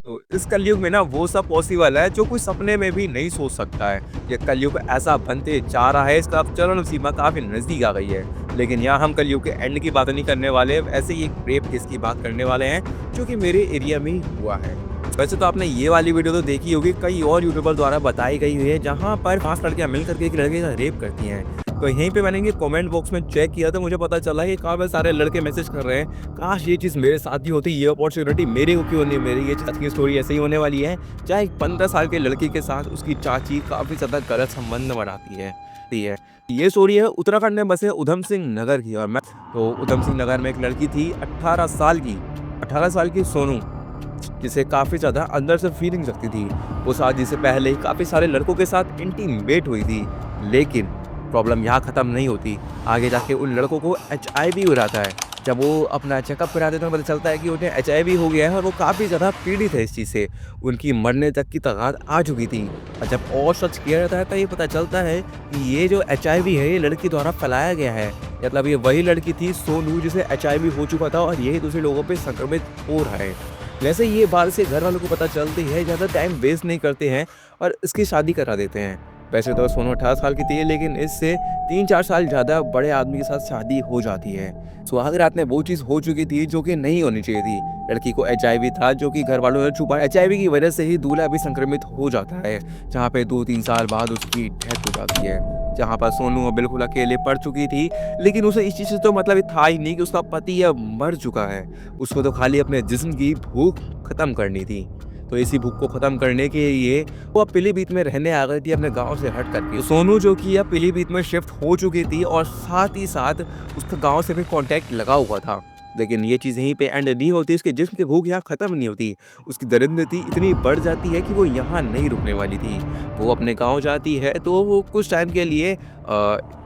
तो इस कलयुग में ना वो सब पॉसिबल है जो कोई सपने में भी नहीं सोच सकता है। ये कलयुग ऐसा बनते जा रहा है, इसका अब चरम सीमा काफ़ी नज़दीक आ गई है। लेकिन यहाँ हम कलयुग के एंड की बात नहीं करने वाले, ऐसे ही एक रेप केस की बात करने वाले हैं, जो कि मेरे एरिया में ही हुआ है। वैसे तो आपने ये वाली वीडियो तो देखी होगी, कई और यूट्यूबर द्वारा बताई गई हुई है, जहाँ पर 5 लड़कियाँ मिल करके एक लड़के का रेप करती हैं। तो यहीं पे मैंने ये कमेंट बॉक्स में चेक किया तो मुझे पता चला कि काफ़ी सारे लड़के मैसेज कर रहे हैं, काश ये चीज़ मेरे साथ ही होती, ये अपॉर्चुनिटी मेरे को क्यों नहीं मिली। ये आज की स्टोरी ऐसे ही होने वाली है, जहाँ एक 15 साल के लड़की के साथ उसकी चाची काफ़ी ज़्यादा गलत संबंध बनाती है। ये स्टोरी है उत्तराखंड में बसे उधम सिंह नगर की। और मैं तो उधम सिंह नगर में एक लड़की थी 18 साल की सोनू, जिसे काफ़ी ज़्यादा अंदर से फीलिंग्स रखती थी। वो शादी से पहले काफ़ी सारे लड़कों के साथ इंटीमेट हुई थी, लेकिन प्रॉब्लम यहाँ ख़त्म नहीं होती। आगे जाके उन लड़कों को एचआईवी हो जाता है। जब वो अपना चेकअप कराते हैं तो पता चलता है कि उन्हें एचआईवी हो गया है और वो काफ़ी ज़्यादा पीड़ित है इस चीज़ से। उनकी मरने तक की कगार आ चुकी थी। और जब और सर्च किया जाता है तो ये पता चलता है कि ये जो एचआईवी है, ये लड़की द्वारा फैलाया गया है। मतलब ये वही लड़की थी सोनू, जिसे एचआईवी हो चुका था और यही दूसरे लोगों पे संक्रमित हो रहा है। वैसे ये बात से घर वालों को पता चलती है, ज़्यादा टाइम वेस्ट नहीं करते हैं और इसकी शादी करा देते हैं। वैसे तो सोनू 18 साल की थी, लेकिन इससे 3-4 साल ज़्यादा बड़े आदमी के साथ शादी हो जाती है। सुहाग रात में वो चीज़ हो चुकी थी जो कि नहीं होनी चाहिए थी। लड़की को एचआईवी था, जो कि घर वालों ने छुपाया। एचआईवी की वजह से ही दूल्हा भी संक्रमित हो जाता है, जहाँ पे 2-3 साल बाद उसकी डेथ हो जाती है। जहाँ पर सोनू बिल्कुल अकेले पड़ चुकी थी, लेकिन उसे इस चीज़ से तो मतलब था ही नहीं कि उसका पति अब मर चुका है। उसको तो खाली अपने जिस्म की भूख खत्म करनी थी। तो इसी भूख को खत्म करने के लिए वो अब पीलीभीत में रहने आ गई थी, अपने गाँव से हट करके। तो सोनू जो कि अब पीलीभीत में शिफ्ट हो चुकी थी और साथ ही साथ उसका गाँव से भी कॉन्टैक्ट लगा हुआ था। लेकिन ये चीज़ यहीं पे एंड नहीं होती, उसके जिस्म की भूख यहाँ खत्म नहीं होती। उसकी दरिंदगी इतनी बढ़ जाती है कि वो यहाँ नहीं रुकने वाली थी। वो अपने गाँव जाती है तो वो कुछ टाइम के लिए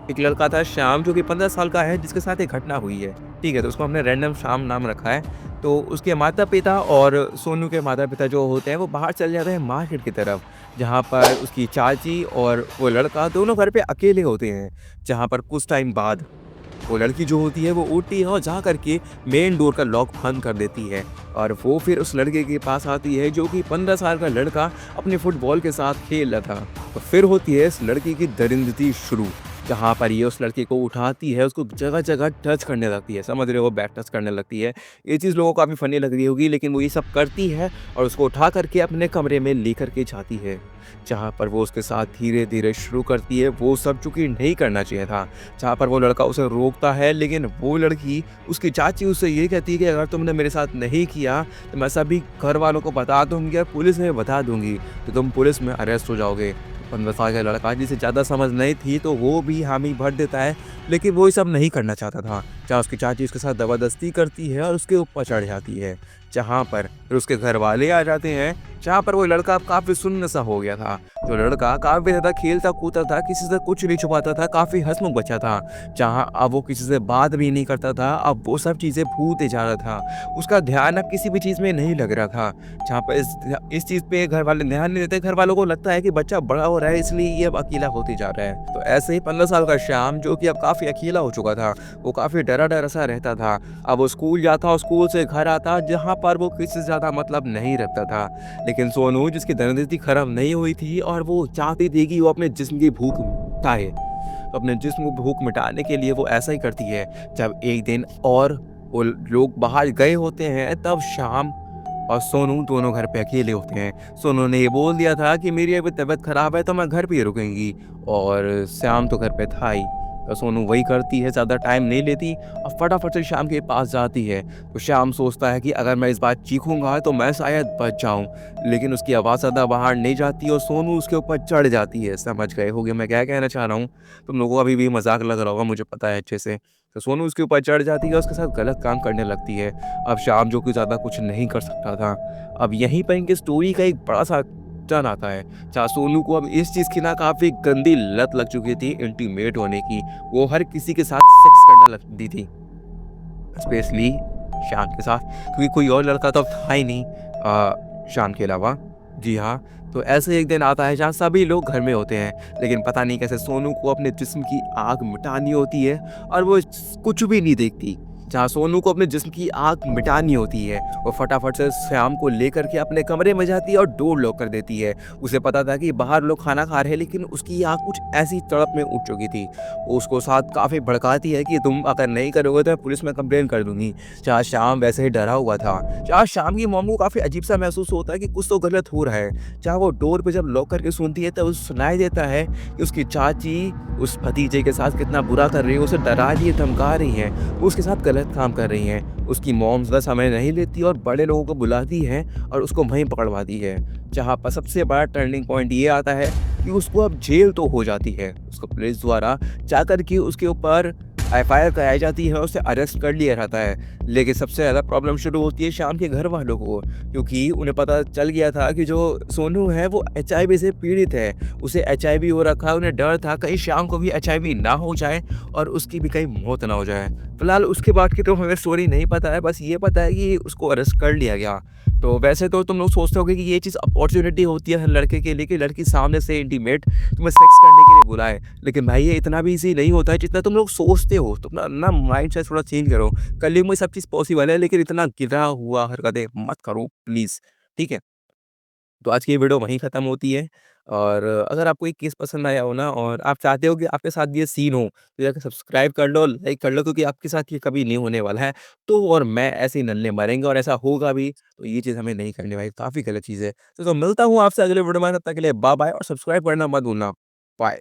एक लड़का था श्याम, जो कि 15 साल का है, जिसके साथ एक घटना हुई है। ठीक है, तो उसको हमने रैंडम श्याम नाम रखा है। तो उसके माता-पिता और सोनू के माता-पिता जो होते हैं, वो बाहर चले जाते हैं मार्केट की तरफ, जहाँ पर उसकी चाची और वो लड़का दोनों घर पे अकेले होते हैं। जहाँ पर कुछ टाइम बाद वो लड़की जो होती है वो उठती है और जा करके मेन डोर का लॉक बंद कर देती है। और वो फिर उस लड़के के पास आती है, जो कि 15 साल का लड़का अपने फुटबॉल के साथ खेल रहा था। तो फिर होती है इस लड़की की दरिंदगी शुरू, जहाँ पर ये उस लड़के को उठाती है, उसको जगह-जगह टच करने लगती है। समझ रहे हो, बैक टच करने लगती है। ये चीज़ लोगों को काफ़ी फ़नी लग रही होगी, लेकिन वो ये सब करती है और उसको उठा करके अपने कमरे में लेकर के जाती है, जहाँ पर वो उसके साथ धीरे-धीरे शुरू करती है वो सब जो कि नहीं करना चाहिए था। जहाँ पर वो लड़का उसे रोकता है, लेकिन वो लड़की, उसकी चाची उससे ये कहती है कि अगर तुमने मेरे साथ नहीं किया तो मैं सभी घर वालों को बता दूँगी और पुलिस में बता दूँगी, तो तुम पुलिस में अरेस्ट हो जाओगे। 15 साल का लड़का, जिसे ज़्यादा समझ नहीं थी, तो वो भी हामी भर देता है, लेकिन वो ये सब नहीं करना चाहता था। जहाँ उसकी चाची उसके साथ ज़बरदस्ती करती है और उसके ऊपर चढ़ जाती है, जहाँ पर फिर उसके घर वाले आ जाते हैं, जहाँ पर वो लड़का अब काफ़ी सुन्न सा हो गया था। जो लड़का काफ़ी ज़्यादा खेलता कूदता था, किसी से कुछ नहीं छुपाता था, काफ़ी हँसमुख बच्चा था, जहाँ अब वो किसी से बात भी नहीं करता था, अब वो सब चीज़ें भूलते जा रहा था। उसका ध्यान अब किसी भी चीज़ में नहीं लग रहा था, जहाँ पर इस चीज़ पे घर वाले ध्यान नहीं देते। घर वालों को लगता है कि बच्चा बड़ा हो रहा है, इसलिए ये अब अकेला होते जा रहा है। तो ऐसे ही 15 साल का श्याम, जो कि अब काफ़ी अकेला हो चुका था, वो काफ़ी डरा-डरा सा रहता था। अब वो स्कूल जाता और स्कूल से घर आता, जहाँ पर वो किसी से ज़्यादा मतलब नहीं रखता था। लेकिन सोनू, जिसकी दरिंदगी खत्म नहीं हुई थी और वो चाहती थी कि वो अपने जिस्म की भूख मिटाए, तो अपने जिस्म की भूख मिटाने के लिए वो ऐसा ही करती है। जब एक दिन और वो लोग बाहर गए होते हैं, तब श्याम और सोनू दोनों घर पे अकेले होते हैं। सोनू ने ये बोल दिया था कि मेरी अभी तबीयत ख़राब है तो मैं घर पे ही रुकूंगी, और श्याम तो घर पे था ही। तो सोनू वही करती है, ज़्यादा टाइम नहीं लेती और फटाफट से श्याम के पास जाती है। तो श्याम सोचता है कि अगर मैं इस बार चीखूंगा तो मैं शायद बच जाऊं, लेकिन उसकी आवाज़ ज़्यादा बाहर नहीं जाती और सोनू उसके ऊपर चढ़ जाती है। समझ गए होगे मैं क्या कहना चाह रहा हूँ? तुम लोगों को अभी भी मजाक लग रहा होगा, मुझे पता है अच्छे से। तो सोनू उसके ऊपर चढ़ जाती है, उसके साथ गलत काम करने लगती है। अब श्याम, जो कि ज़्यादा कुछ नहीं कर सकता था, अब यहीं पर इनकी स्टोरी का एक बड़ा सा टर्न आता है, जहाँ सोनू को अब इस चीज़ की ना काफ़ी गंदी लत लग चुकी थी इंटीमेट होने की। वो हर किसी के साथ सेक्स करना लगती थी, स्पेशली श्याम के साथ, क्योंकि कोई और लड़का तो अब था ही नहीं श्याम के अलावा। जी हाँ, तो ऐसे एक दिन आता है जहाँ सभी लोग घर में होते हैं, लेकिन पता नहीं कैसे सोनू को अपने जिस्म की आग मिटानी होती है और वो कुछ भी नहीं देखती। जहाँ सोनू को अपने जिस्म की आग मिटानी होती है। वो फटाफट से श्याम को लेकर के अपने कमरे में जाती है और डोर लॉक कर देती है। उसे पता था कि बाहर लोग खाना खा रहे हैं, लेकिन उसकी आँख कुछ ऐसी तड़प में उठ चुकी थी। वो उसको साथ काफ़ी भड़काती है कि तुम अगर नहीं करोगे तो मैं पुलिस में कंप्लेन कर दूँगी। जहाँ श्याम वैसे ही डरा हुआ था। जहाँ श्याम की मॉम को काफ़ी अजीब-सा महसूस होता है कि कुछ तो गलत हो रहा है। जहाँ वो डोर पे जब लॉक करके सुनती है तब उसे सुनाई देता है कि उसकी चाची उस भतीजे के साथ कितना बुरा कर रही है, उसे डरा रही है, धमका रही है, वो उसके साथ गलत काम कर रही हैं। उसकी मॉम ज़्यादा समय नहीं लेती और बड़े लोगों को बुलाती है और उसको वहीं पकड़वाती है। जहाँ पर सबसे बड़ा टर्निंग पॉइंट ये आता है कि उसको अब जेल तो हो जाती है। उसको पुलिस द्वारा जाकर के उसके ऊपर एफआईआर कराई जाती है और उसे अरेस्ट कर लिया जाता है। लेकिन सबसे ज़्यादा प्रॉब्लम शुरू होती है श्याम के घर वालों को, क्योंकि उन्हें पता चल गया था कि जो सोनू है वो एचआईवी से पीड़ित है। उसे एचआईवी हो रखा है, उन्हें डर था कहीं श्याम को भी एचआईवी ना हो जाए और उसकी भी कहीं मौत ना हो जाए। फिलहाल उसके बाद की तो हमें स्टोरी नहीं पता है, बस ये पता है कि उसको अरेस्ट कर लिया गया। तो वैसे तो तुम लोग सोचते होगे कि ये चीज़ अपॉर्च्युनिटी होती है हर लड़के के लिए कि लड़की सामने से इंटीमेट तुम्हें सेक्स करने के लिए बुलाए। लेकिन भाई ये इतना भी ईज़ी नहीं होता है जितना तुम लोग सोचते हो। तुम ना माइंडसेट थोड़ा चेंज करो। कलयुग में सब चीज़ पॉसिबल है, लेकिन इतना गिरा हुआ हरकतें मत करो प्लीज़, ठीक है? तो आज की ये वीडियो वहीं ख़त्म होती है। और अगर आपको ये केस पसंद आया हो ना और आप चाहते हो कि आपके साथ भी ये सीन हो, तो जाके सब्सक्राइब कर लो, लाइक कर लो, क्योंकि आपके साथ ये कभी नहीं होने वाला है। तो और मैं ऐसे ही नल्ले मरेंगे और ऐसा होगा भी, तो ये चीज़ हमें नहीं करनी भाई, काफ़ी गलत चीज़ है। तो मिलता हूँ आपसे अगले वीडियो में, तब तक के लिए बाय-बाय और सब्सक्राइब करना मत भूलना। बाय।